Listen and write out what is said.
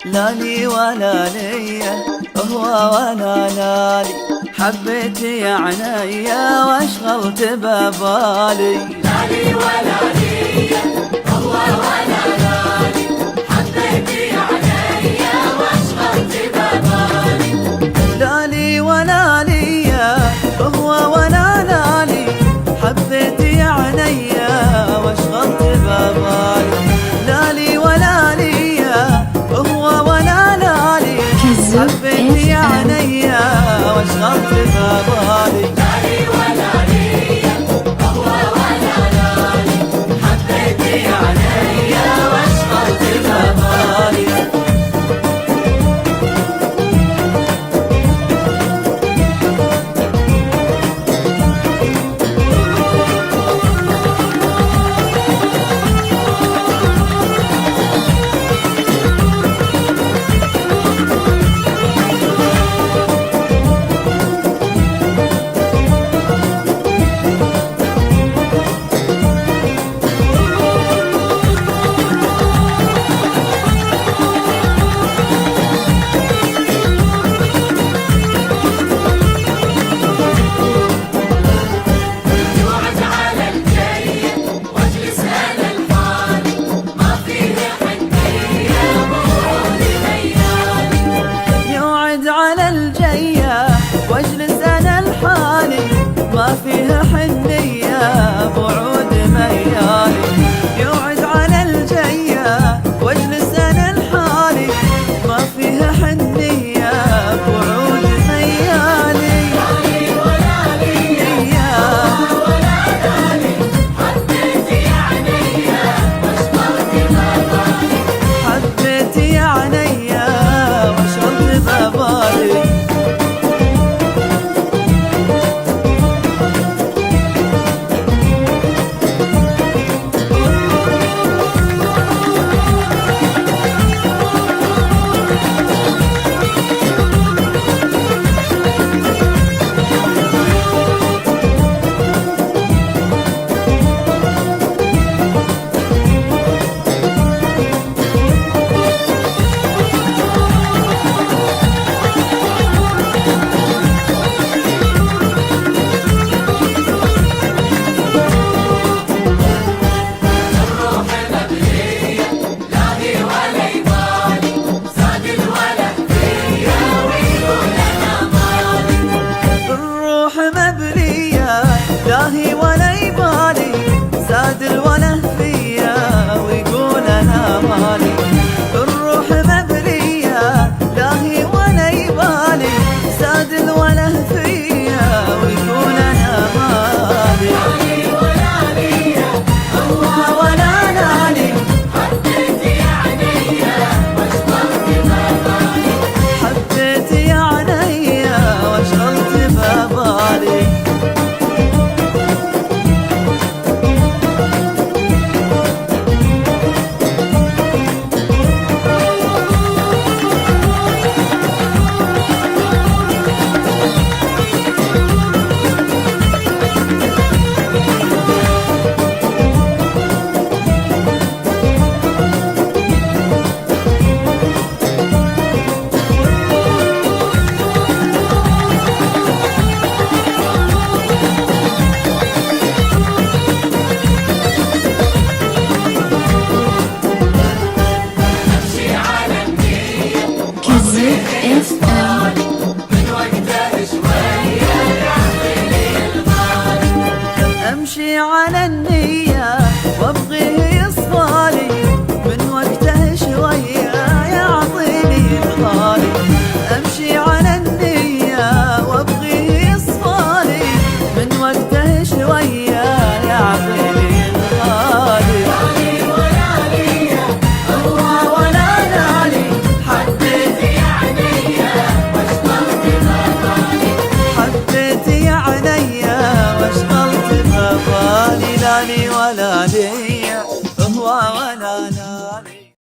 لا لي ولا لي هو ولا لالي، حبيتي يا عينيا واشغلت ببالي. لا لي ولا لي هو ولا لالي، حبيتي يا عينيا واشغلت ببالي. لا لي ولا لي هو ولا لالي، حبيتي يا عينيا واشغلت ببالي. لا لي ولا لي هو ولا لالي، حبيتي يا عينيا واشغلت ببالي. لا لي ولا لي هو ولا لالي، حبيتي يا عينيا واشغلت ببالي. واجلس انا لحالي، ما فيها حنية بعود ميالي. يوعد على الجية واجلس انا لحالي، ما فيها حنية بعود ميالي. لا لي ولا لي ولا لالي، حبيتي يا عينيا واشغلت ببالي. حبيتي يا عينيا واشغلت ببالي. لاهي ولا يبالي، زاد الوله فيا ويقول انا مالي. الروح مبلية لاهي ولا يبالي، زاد الوله فيا ويقول انا مالي. لا لي ولا لي هو ولا لالي، حبيتي يا عينيا واشغلت ببالي. حبيتي يا عينيا واشغلت ببالي. امشي على النية وابغيه يصفالي، من وقته شوية يعطيني الغالي. امشي على النية وابغيه يصفالي، من وقته شوية يعطيني الغالي. لا لي ولا لي هو ولا لالي، حبيتي يا عينيا واشغلت ببالي. حبيتي يا عينيا واشغلت ببالي. لا لي ولا لي هو ولا لالي.